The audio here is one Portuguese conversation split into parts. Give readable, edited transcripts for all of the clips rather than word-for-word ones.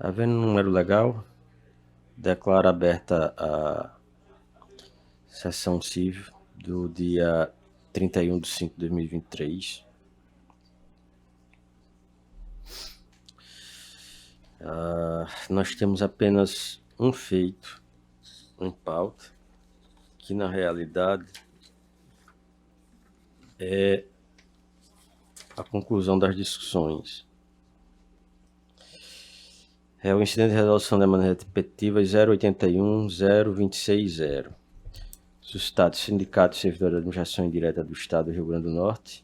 Havendo número legal, declaro aberta a sessão civil do dia 31/5/2023. Nós temos apenas um feito em pauta, que na realidade é a conclusão das discussões. É o incidente de resolução da maneira repetitiva 081-0260. Suscitado Sindicato de Servidores da Administração Indireta do Estado do Rio Grande do Norte.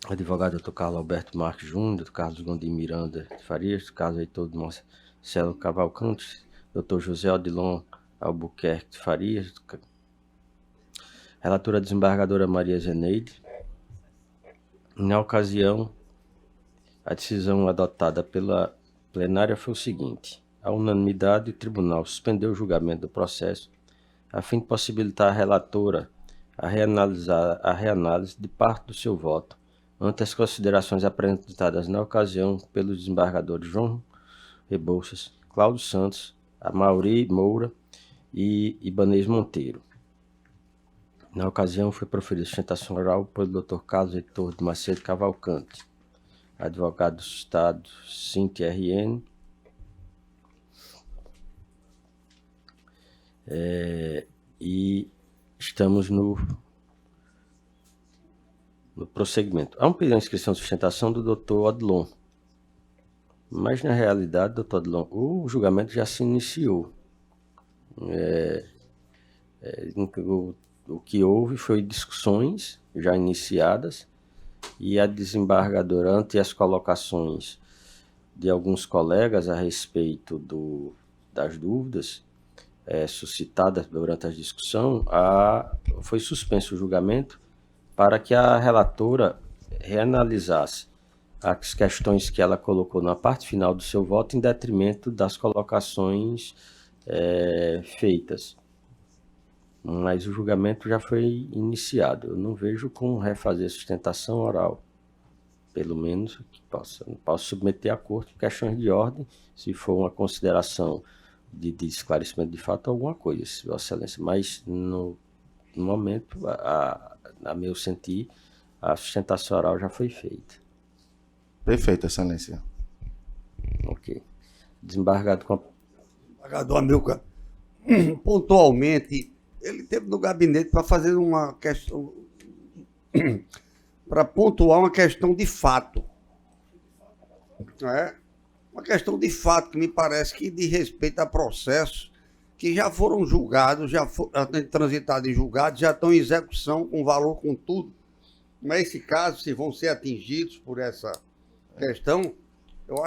Advogado Dr. Carlos Alberto Marques Júnior, Dr. Carlos Gondim Miranda de Farias, Dr. Carlos Heitor de Marcelo Cavalcante, Dr. José Odilon Albuquerque de Farias, relatora desembargadora Maria Zeneide. Na ocasião, a decisão adotada pela plenária foi o seguinte: à unanimidade, o tribunal suspendeu o julgamento do processo a fim de possibilitar à relatora a reanálise de parte do seu voto ante as considerações apresentadas na ocasião pelos desembargadores João Rebouças, Cláudio Santos, Amaury Moura e Ibanez Monteiro. Na ocasião, foi proferida sustentação oral pelo Dr. Carlos Heitor de Macedo Cavalcante, advogado do Estado, Cinti-RN, e estamos no prosseguimento. Há um pedido de inscrição de sustentação do Dr. Odilon, mas na realidade, Dr. Odilon, o julgamento já se iniciou. O que houve foi discussões já iniciadas, e a desembargadora, ante as colocações de alguns colegas a respeito das dúvidas suscitadas durante a discussão, foi suspenso o julgamento para que a relatora reanalisasse as questões que ela colocou na parte final do seu voto em detrimento das colocações feitas. Mas o julgamento já foi iniciado. Eu não vejo como refazer sustentação oral, pelo menos que possa. Não posso submeter a corte questões de ordem, se for uma consideração de esclarecimento de fato, alguma coisa, Vossa Excelência. Mas, no momento, a meu sentir, a sustentação oral já foi feita. Perfeito, Excelência. Ok. Desembargado com a... Desembargador Amilcar, pontualmente, ele esteve no gabinete para fazer uma questão, para pontuar uma questão de fato. Uma questão de fato que me parece que diz respeito a processos que já foram julgados, já transitados em julgados, já estão em execução com valor, com tudo. Mas esse caso, se vão ser atingidos por essa questão, eu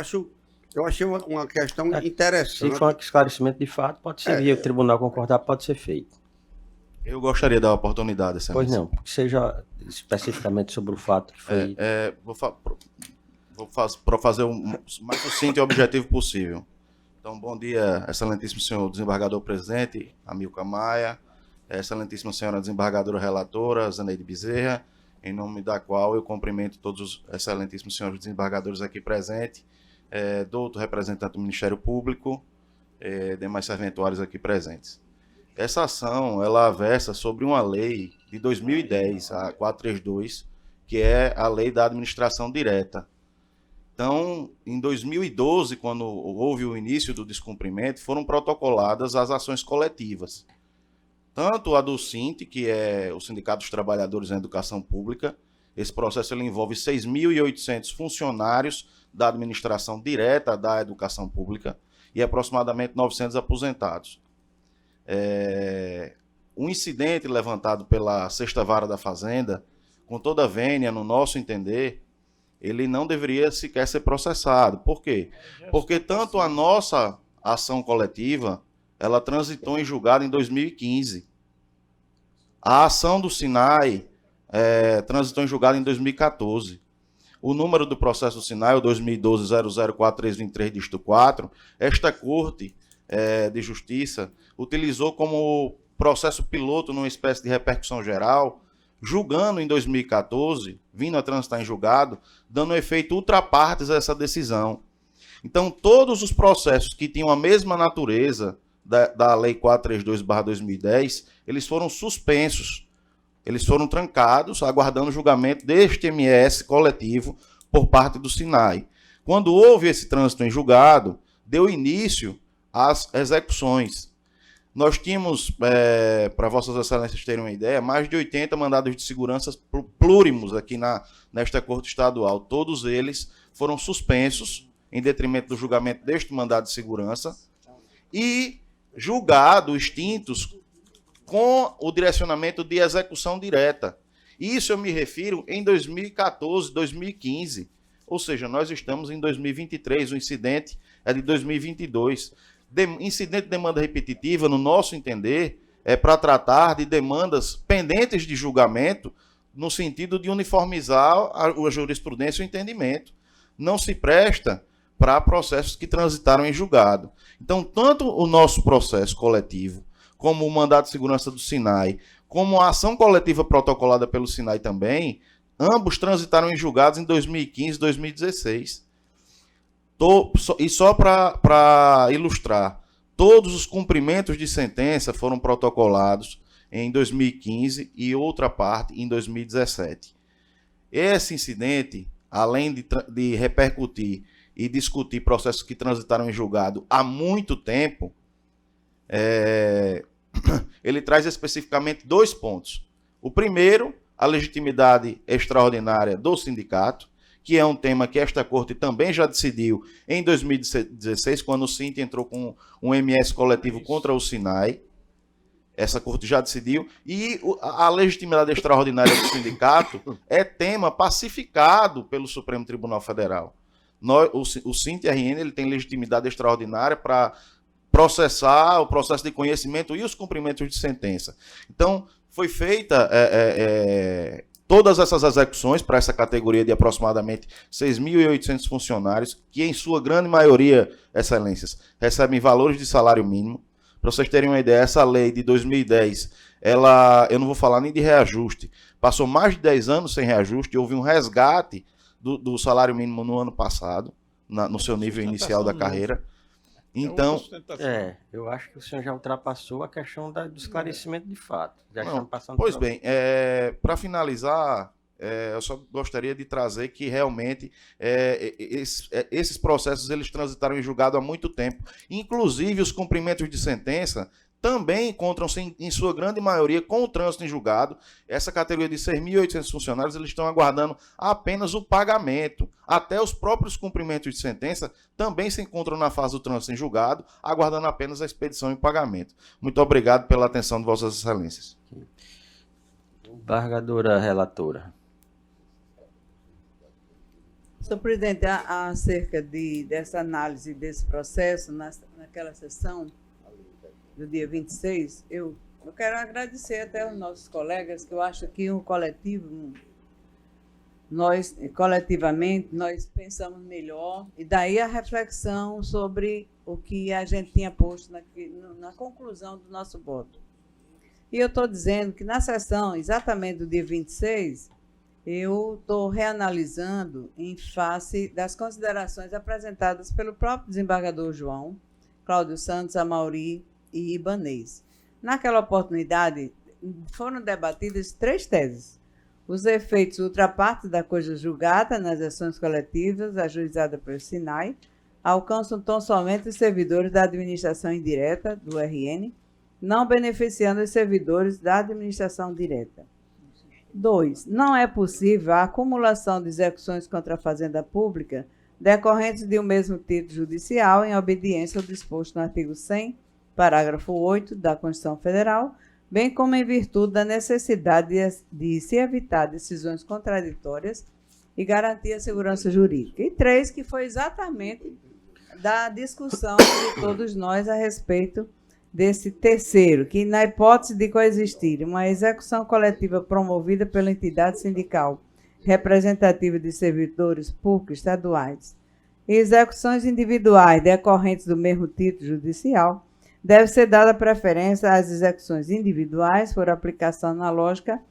achei uma questão interessante. Se for um esclarecimento de fato, pode ser, e o tribunal concordar, pode ser feito. Eu gostaria de dar a oportunidade, Excelência. Pois não, que seja especificamente sobre o fato que foi... Vou fazer o mais sucinto e objetivo possível. Então, bom dia, excelentíssimo senhor desembargador presidente, Amilcar Maia, excelentíssima senhora desembargadora relatora, Zeneide Bezerra, em nome da qual eu cumprimento todos os excelentíssimos senhores desembargadores aqui presentes, doutor representante do Ministério Público, demais serventuários aqui presentes. Essa ação, ela versa sobre uma lei de 2010, a 432, que é a lei da administração direta. Então, em 2012, quando houve o início do descumprimento, foram protocoladas as ações coletivas. Tanto a do SINT, que é o Sindicato dos Trabalhadores em Educação Pública, esse processo ele envolve 6.800 funcionários da administração direta da educação pública e aproximadamente 900 aposentados. Um incidente levantado pela Sexta Vara da Fazenda, com toda a vênia, no nosso entender, ele não deveria sequer ser processado. Por quê? Porque tanto a nossa ação coletiva, ela transitou em julgado em 2015. A ação do SINAI transitou em julgado em 2014. O número do processo do SINAI, o 2012-004323, dígito 4, esta Corte de Justiça utilizou como processo piloto numa espécie de repercussão geral julgando em 2014, vindo a transitar em julgado, dando efeito ultra partes a essa decisão. Então, todos os processos que tinham a mesma natureza da Lei 432/2010, eles foram suspensos, eles foram trancados, aguardando o julgamento deste MS coletivo por parte do SINAI. Quando houve esse trânsito em julgado, deu início às execuções. Nós tínhamos, para Vossas Excelências terem uma ideia, mais de 80 mandados de segurança plúrimos aqui nesta Corte Estadual. Todos eles foram suspensos em detrimento do julgamento deste mandado de segurança e julgados, extintos, com o direcionamento de execução direta. Isso eu me refiro em 2014, 2015. Ou seja, nós estamos em 2023, o incidente é de 2022. Incidente de demanda repetitiva, no nosso entender, é para tratar de demandas pendentes de julgamento no sentido de uniformizar a jurisprudência e o entendimento. Não se presta para processos que transitaram em julgado. Então, tanto o nosso processo coletivo, como o mandado de segurança do SINAI, como a ação coletiva protocolada pelo SINAI também, ambos transitaram em julgados em 2015 e 2016. E só para ilustrar, todos os cumprimentos de sentença foram protocolados em 2015 e outra parte em 2017. Esse incidente, além de repercutir e discutir processos que transitaram em julgado há muito tempo, ele traz especificamente 2 pontos. O primeiro, a legitimidade extraordinária do sindicato, que é um tema que esta Corte também já decidiu em 2016, quando o SINT entrou com um MS coletivo contra o SINAI. Essa Corte já decidiu. E a legitimidade extraordinária do sindicato é tema pacificado pelo Supremo Tribunal Federal. O SINT-RN ele tem legitimidade extraordinária para processar o processo de conhecimento e os cumprimentos de sentença. Então, foi feita todas essas execuções para essa categoria de aproximadamente 6.800 funcionários, que em sua grande maioria, excelências, recebem valores de salário mínimo. Para vocês terem uma ideia, essa lei de 2010, eu não vou falar nem de reajuste, passou mais de 10 anos sem reajuste, houve um resgate do salário mínimo no ano passado, no seu nível inicial da carreira. Então, eu acho que o senhor já ultrapassou a questão do esclarecimento de fato. Já não, estamos passando pois bem, para finalizar, eu só gostaria de trazer que realmente esses processos eles transitaram em julgado há muito tempo. Inclusive, os cumprimentos de sentença também encontram-se, em sua grande maioria, com o trânsito em julgado. Essa categoria de 6.800 funcionários, eles estão aguardando apenas o pagamento. Até os próprios cumprimentos de sentença também se encontram na fase do trânsito em julgado, aguardando apenas a expedição e pagamento. Muito obrigado pela atenção de Vossas Excelências. Embargadora relatora. Senhor presidente, acerca dessa análise desse processo, naquela sessão do dia 26, eu quero agradecer até aos nossos colegas, que eu acho que coletivamente, nós pensamos melhor, e daí a reflexão sobre o que a gente tinha posto na conclusão do nosso voto. E eu estou dizendo que na sessão, exatamente do dia 26, eu estou reanalisando em face das considerações apresentadas pelo próprio desembargador João, Cláudio Santos, Amauri e Ibanez. Naquela oportunidade, foram debatidas 3 teses. Os efeitos ultrapartes da coisa julgada nas ações coletivas ajuizadas pelo SINAI alcançam tão somente os servidores da administração indireta, do RN, não beneficiando os servidores da administração direta. 2. Não é possível a acumulação de execuções contra a Fazenda Pública decorrentes de um mesmo título judicial em obediência ao disposto no artigo 100, parágrafo 8 da Constituição Federal, bem como em virtude da necessidade de se evitar decisões contraditórias e garantir a segurança jurídica. E 3, que foi exatamente da discussão de todos nós a respeito desse terceiro, que na hipótese de coexistir uma execução coletiva promovida pela entidade sindical representativa de servidores públicos estaduais e execuções individuais decorrentes do mesmo título judicial, deve ser dada preferência às execuções individuais por aplicação analógica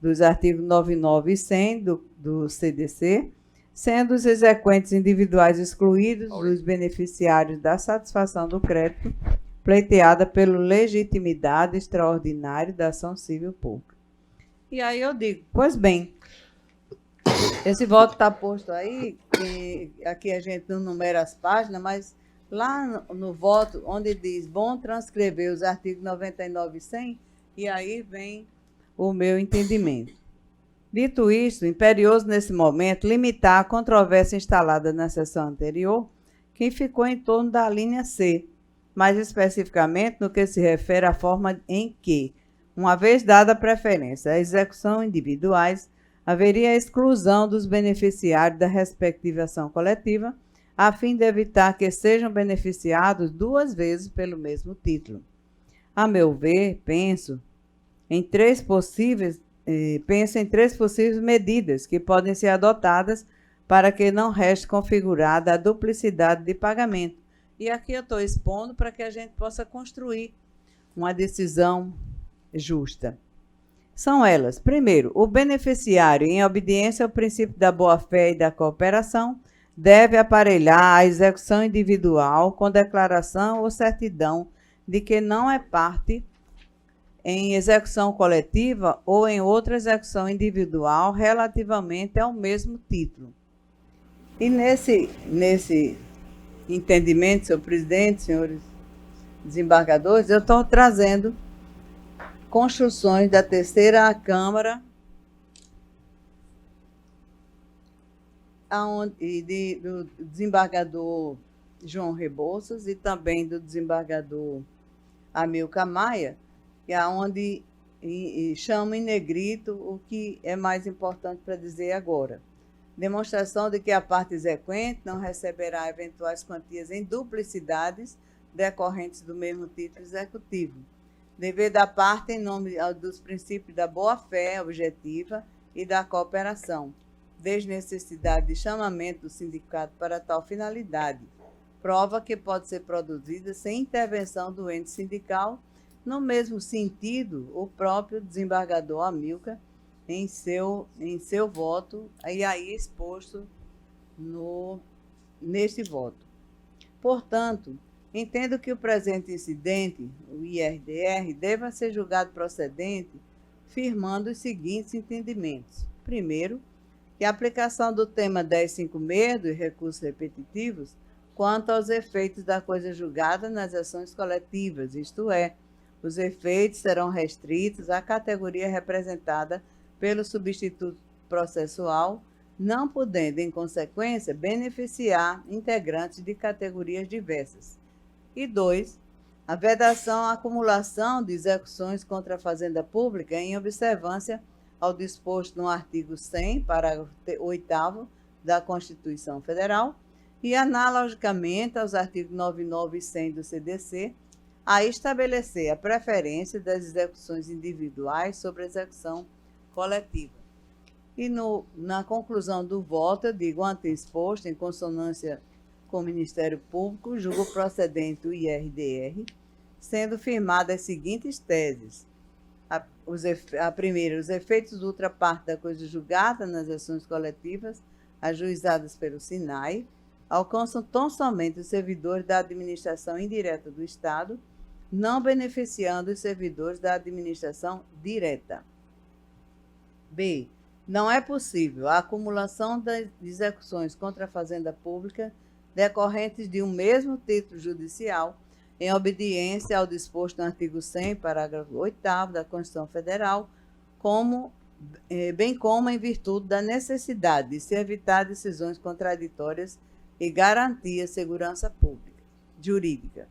dos artigos 99 e 100 do CDC, sendo os exequentes individuais excluídos dos beneficiários da satisfação do crédito pleiteada pela legitimidade extraordinária da ação civil pública. E aí eu digo, pois bem, esse voto está posto aí, que aqui a gente não numera as páginas, mas lá no voto, onde diz bom transcrever os artigos 99 e 100, e aí vem o meu entendimento. Dito isto, imperioso nesse momento limitar a controvérsia instalada na sessão anterior, que ficou em torno da linha C, mais especificamente no que se refere à forma em que, uma vez dada a preferência à execução individuais, haveria a exclusão dos beneficiários da respectiva ação coletiva, a fim de evitar que sejam beneficiados duas vezes pelo mesmo título. A meu ver, penso em três possíveis medidas que podem ser adotadas para que não reste configurada a duplicidade de pagamento. E aqui eu estou expondo para que a gente possa construir uma decisão justa. São elas: primeiro, o beneficiário, em obediência ao princípio da boa-fé e da cooperação, deve aparelhar a execução individual com declaração ou certidão de que não é parte em execução coletiva ou em outra execução individual relativamente ao mesmo título. E nesse entendimento, senhor presidente, senhores desembargadores, eu estou trazendo construções da terceira Câmara do desembargador João Rebouças e também do desembargador Amilcar Maia, que é onde chama em negrito o que é mais importante para dizer agora. Demonstração de que a parte exequente não receberá eventuais quantias em duplicidades decorrentes do mesmo título executivo. Dever da parte em nome dos princípios da boa-fé objetiva e da cooperação, desnecessidade de chamamento do sindicato para tal finalidade, prova que pode ser produzida sem intervenção do ente sindical. No mesmo sentido, o próprio desembargador Amilcar, em seu voto, e aí exposto neste voto. Portanto, entendo que o presente incidente, o IRDR, deva ser julgado procedente, firmando os seguintes entendimentos. Primeiro, que a aplicação do tema 1056 dos recursos repetitivos quanto aos efeitos da coisa julgada nas ações coletivas, isto é, os efeitos serão restritos à categoria representada pelo substituto processual, não podendo, em consequência, beneficiar integrantes de categorias diversas. E 2, a vedação à acumulação de execuções contra a fazenda pública em observância ao disposto no artigo 100, parágrafo 8º da Constituição Federal, e analogicamente aos artigos 99 e 100 do CDC, a estabelecer a preferência das execuções individuais sobre a execução coletiva. E na conclusão do voto, eu digo ante exposto, em consonância com o Ministério Público, julgo procedente o IRDR, sendo firmadas as seguintes teses. A primeira, os efeitos de outra parte da coisa julgada nas ações coletivas ajuizadas pelo SINAI alcançam tão somente os servidores da administração indireta do Estado, não beneficiando os servidores da administração direta. B. Não é possível a acumulação das execuções contra a fazenda pública decorrentes de um mesmo título judicial, em obediência ao disposto no artigo 100, parágrafo 8º da Constituição Federal, bem como em virtude da necessidade de se evitar decisões contraditórias e garantir a segurança pública, jurídica.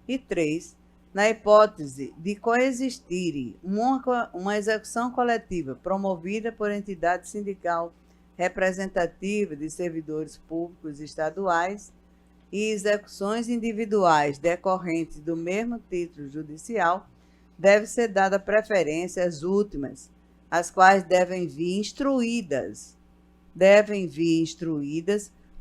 E 3, na hipótese de coexistir uma execução coletiva promovida por entidade sindical representativa de servidores públicos estaduais e execuções individuais decorrentes do mesmo título judicial, deve ser dada preferência às últimas, as quais devem vir instruídas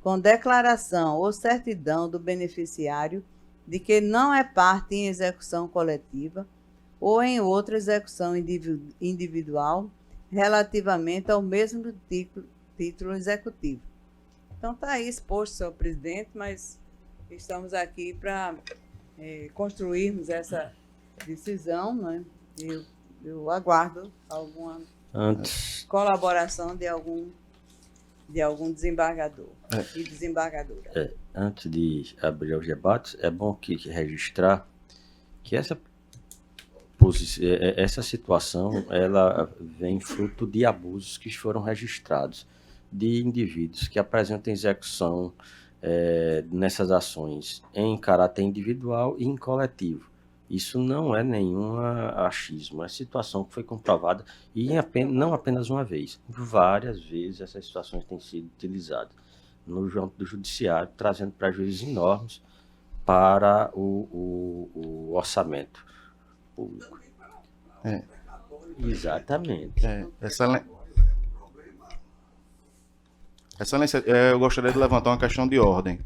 com declaração ou certidão do beneficiário de que não é parte em execução coletiva ou em outra execução individual relativamente ao mesmo título executivo. Então está aí exposto, senhor presidente, mas estamos aqui para construirmos essa decisão, né? Eu aguardo alguma colaboração de algum desembargador e desembargadora. Antes de abrir os debates, é bom registrar que essa situação ela vem fruto de abusos que foram registrados de indivíduos que apresentam execução nessas ações em caráter individual e em coletivo. Isso não é nenhum achismo, é situação que foi comprovada e não apenas uma vez, várias vezes essas situações têm sido utilizadas no judiciário, trazendo prejuízos enormes para o orçamento público. Exatamente. Excelência, eu gostaria de levantar uma questão de ordem,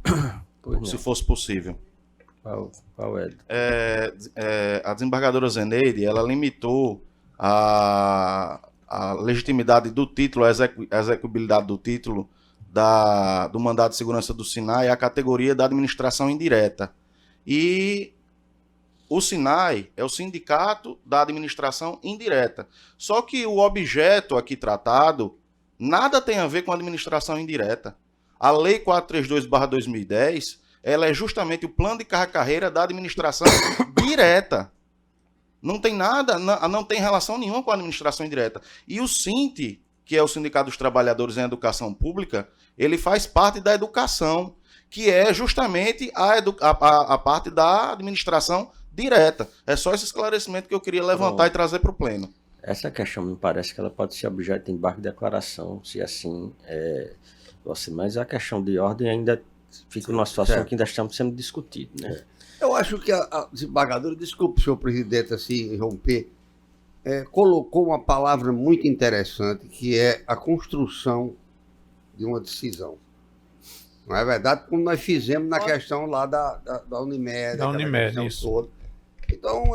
se fosse possível. Qual é? A desembargadora Zeneide, ela limitou a legitimidade do título, a execuibilidade do título do mandado de segurança do SINAI à categoria da administração indireta. E o SINAI é o sindicato da administração indireta. Só que o objeto aqui tratado nada tem a ver com a administração indireta. A Lei 432/2010, ela é justamente o plano de carreira da administração direta. Não tem nada, não tem relação nenhuma com a administração indireta. E o SINT, que é o Sindicato dos Trabalhadores em Educação Pública, ele faz parte da educação, que é justamente a parte da administração direta. É só esse esclarecimento que eu queria levantar e trazer para o pleno. Essa questão me parece que ela pode ser objeto de embargo de declaração, se assim mas a questão de ordem ainda fica numa situação que ainda estamos sendo discutidos, né? Eu acho que a desembargadora, desculpe, senhor presidente, assim, romper, colocou uma palavra muito interessante, que é a construção de uma decisão. Não é verdade? Como nós fizemos na questão lá da Unimed. Da Unimed, isso. Toda. Então,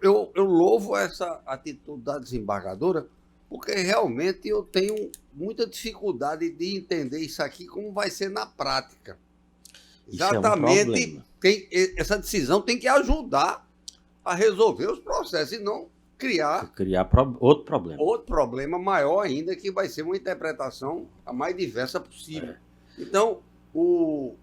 eu louvo essa atitude da desembargadora, porque realmente eu tenho muita dificuldade de entender isso aqui como vai ser na prática. Exatamente, essa decisão tem que ajudar a resolver os processos e não criar outro problema. Outro problema maior ainda, que vai ser uma interpretação a mais diversa possível. Então, o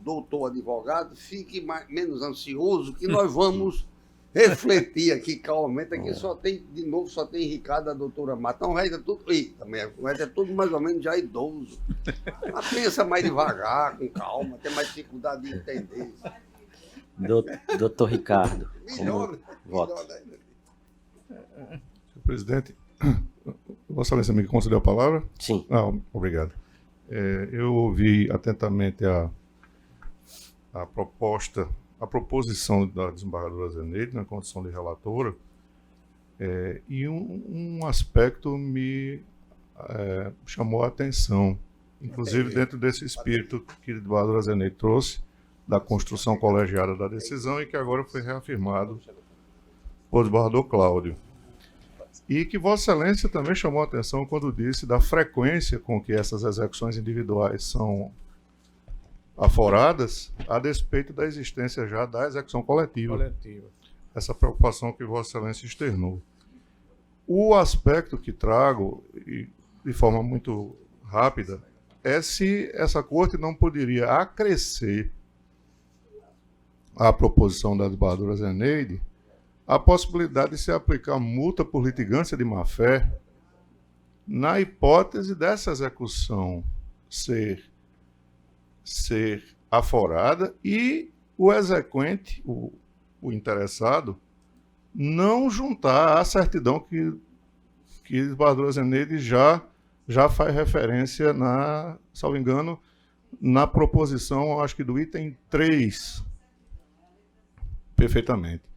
doutor advogado fique menos ansioso, que nós vamos refletir aqui calmamente. Aqui só tem Ricardo, a doutora Mata. Então, o resto é tudo. Também, o resto é tudo mais ou menos já idoso. Mas pensa mais devagar, com calma, tem mais dificuldade de entender. Doutor Ricardo. Melhor. Senhor presidente, Vossa Excelência me concedeu a palavra? Sim. Obrigado. Eu ouvi atentamente a proposição da desembargadora Zeneide na condição de relatora, e um aspecto me chamou a atenção, inclusive dentro desse espírito que a desembargadora Zeneide trouxe, da construção colegiada da decisão, e que agora foi reafirmado por desembargador Cláudio. E que Vossa Excelência também chamou a atenção quando disse da frequência com que essas execuções individuais são aforadas, a despeito da existência já da execução coletiva. Essa preocupação que Vossa Excelência externou. O aspecto que trago, e de forma muito rápida, é se essa corte não poderia acrescer à proposição da desembargadora Zeneide a possibilidade de se aplicar multa por litigância de má-fé na hipótese dessa execução ser aforada e o exequente, o interessado, não juntar a certidão que a desembargadora Zeneide já faz referência, salvo engano, na proposição, acho que do item 3, perfeitamente.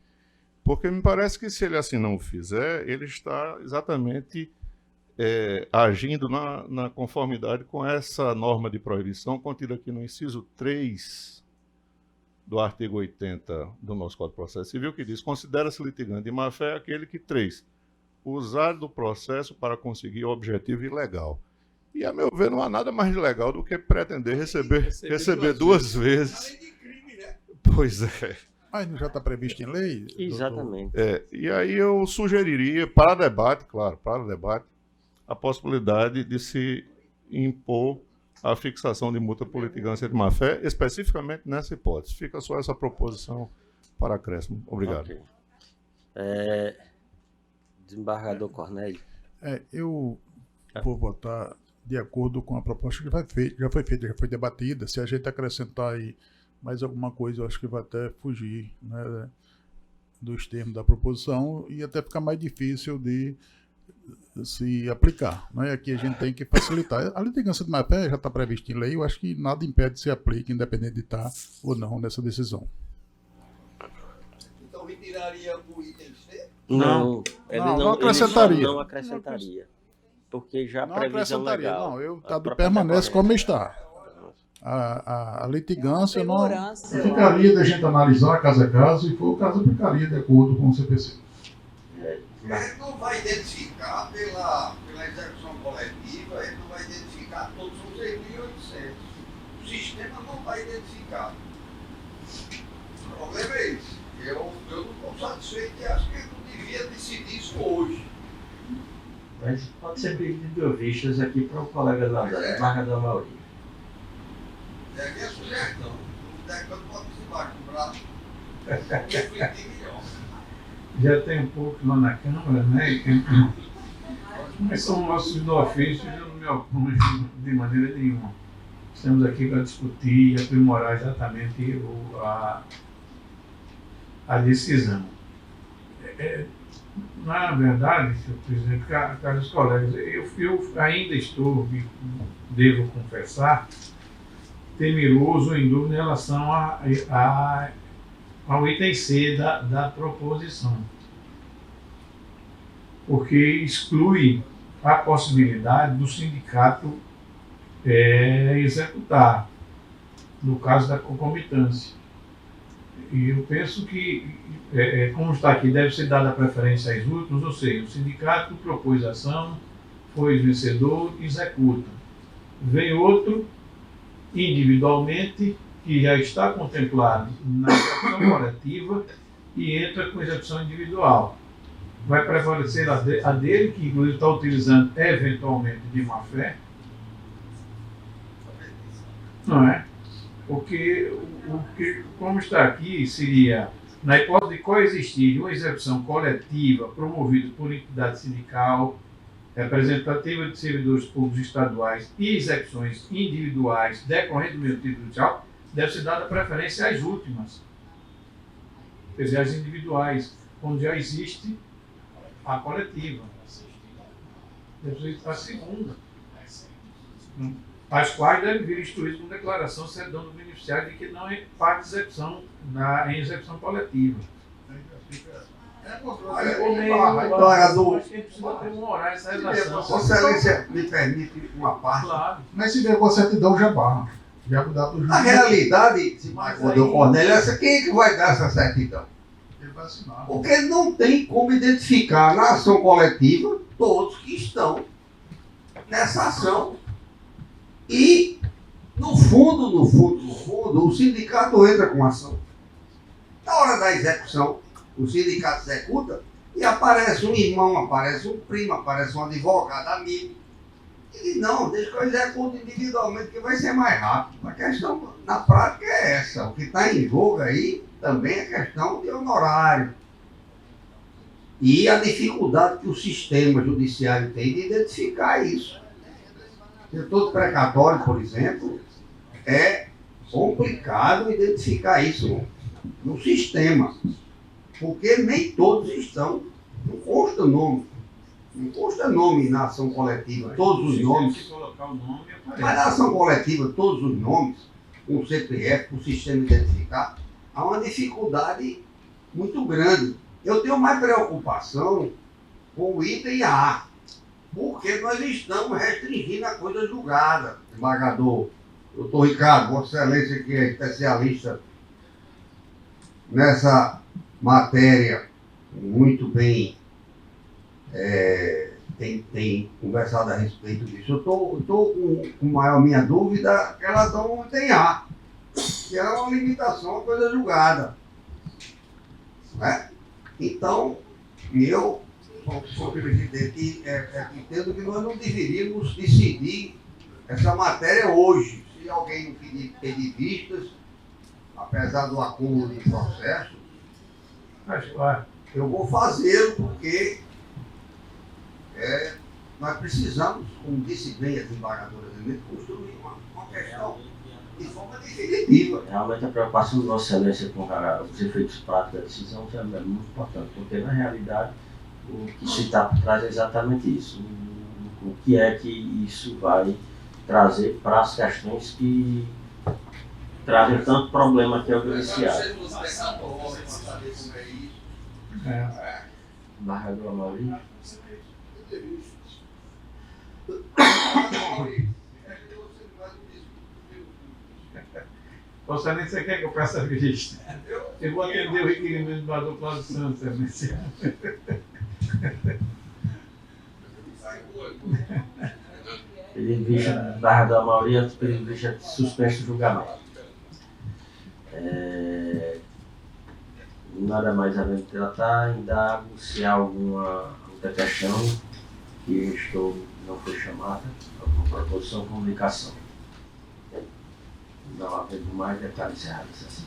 Porque me parece que se ele assim não o fizer, ele está exatamente agindo na conformidade com essa norma de proibição contida aqui no inciso 3 do artigo 80 do nosso Código de Processo Civil, que diz: considera-se litigante de má-fé aquele que 3, usar do processo para conseguir o objetivo ilegal. E, a meu ver, não há nada mais legal do que pretender receber duas vezes. Pois é. Mas não já está previsto em lei? Exatamente. E aí eu sugeriria, para debate, claro, para debate, a possibilidade de se impor a fixação de multa por litigância de má-fé, especificamente nessa hipótese. Fica só essa proposição para acréscimo. Obrigado. Ok. Desembargador Cornélio. Eu vou votar de acordo com a proposta que já foi feita, já foi debatida. Se a gente acrescentar aí mais alguma coisa, eu acho que vai até fugir, né, dos termos da proposição e até ficar mais difícil de se aplicar. Né? Aqui a gente tem que facilitar. A litigância de má-fé já está prevista em lei, eu acho que nada impede que se aplique, independente de estar ou não nessa decisão. Então retiraria o item C? Não, ele não acrescentaria. Ele não acrescentaria. Porque já a Não previsão acrescentaria, legal... não. a própria Permanece correta. como está. A litigância não Segurança. ficaria da gente analisar caso a caso e for o caso aplicaria de acordo com o CPC. A gente não vai identificar pela execução coletiva, a gente não vai identificar todos os 6.800. O sistema não vai identificar. O problema é esse. Eu não estou satisfeito e acho que eu não devia decidir isso hoje. Mas pode ser pedido de vistas aqui para o colega da desembargador Maurício. É a minha sugestão. O decano pode se baixar refletir melhor. Já tem pouco lá na Câmara, né? Mas são nossos do ofício e eu não me oponho de maneira nenhuma. Estamos aqui para discutir e aprimorar exatamente a decisão. Na verdade, senhor presidente, caros colegas, eu ainda estou, devo confessar, temeroso em dúvida em relação ao item C da proposição. Porque exclui a possibilidade do sindicato executar, no caso da concomitância. E eu penso que, como está aqui, deve ser dada preferência às últimas, ou seja, o sindicato propôs a ação, foi vencedor, executa. Vem outro, individualmente, que já está contemplado na execução coletiva e entra com execução individual. Vai prevalecer a dele, que inclusive está utilizando eventualmente de má-fé, não é? Porque como está aqui, seria, na hipótese de coexistir uma execução coletiva promovida por entidade sindical, representativa de servidores públicos estaduais e execuções individuais decorrentes do mesmo título judicial, deve ser dada preferência às últimas, quer dizer, às individuais, onde já existe a coletiva. Deve ser a segunda, as quais devem vir instruídas com declaração certidão do beneficiário de que não é parte de execução em execução coletiva. Declarador, Acho que a gente precisa aprimorar essa relação. Vossa Excelência me permite uma parte. Claro. Mas se der com a certidão, já barra. Já dá para o juiz. A realidade, Mas quando eu aí- Cornélio, é essa, quem é que vai dar essa certidão? Ele vai assinar. Porque não tem como identificar na ação coletiva todos que estão nessa ação. E, no fundo, o sindicato entra com a ação. Na hora da execução, o sindicato executa e aparece um irmão, aparece um primo, aparece um advogado amigo. E diz, não, deixa que eu executo individualmente, que vai ser mais rápido. A questão, na prática, é essa. O que está em jogo aí também é questão de honorário. E a dificuldade que o sistema judiciário tem de identificar isso. O setor precatório, por exemplo, é complicado identificar isso no sistema. Porque nem todos estão, não consta nome. Não consta nome na ação coletiva, todos os nomes. Se colocar o nome, aparece. Mas na ação coletiva, todos os nomes, com o CPF, com o sistema identificado, há uma dificuldade muito grande. Eu tenho mais preocupação com o item A, porque nós estamos restringindo a coisa julgada. Desembargador, doutor Ricardo, Vossa Excelência, que é especialista nessa matéria, muito bem tem conversado a respeito disso. Eu estou com a minha dúvida que elas não têm ar, que é uma limitação, uma coisa julgada. Né? Então, eu, como presidente, entendo que nós não deveríamos decidir essa matéria hoje. Se alguém não pedir vistas, apesar do acúmulo de processos, eu vou fazê-lo, porque nós precisamos, como disse bem a desembargadora, construir uma questão de forma definitiva. Realmente a preocupação de Vossa Excelência com os efeitos práticos da decisão é muito importante, porque na realidade o que se está por trás é exatamente isso. O que é que isso vai trazer para as questões que trazem tanto problema aqui ao beneficiário. Embargador Amaury. Vossa Excelência, você quer que eu peça a vista? Eu vou atender o requerimento do embargador Cláudio Santos, Excelência. Pedido de vista do embargador Amaury, antes pedido de vista de suspenso do julgamento. Nada mais a ver tratar, indago se há alguma outra questão que não foi chamada, alguma proposição, comunicação. Não havendo mais, declaro encerrada a sessão.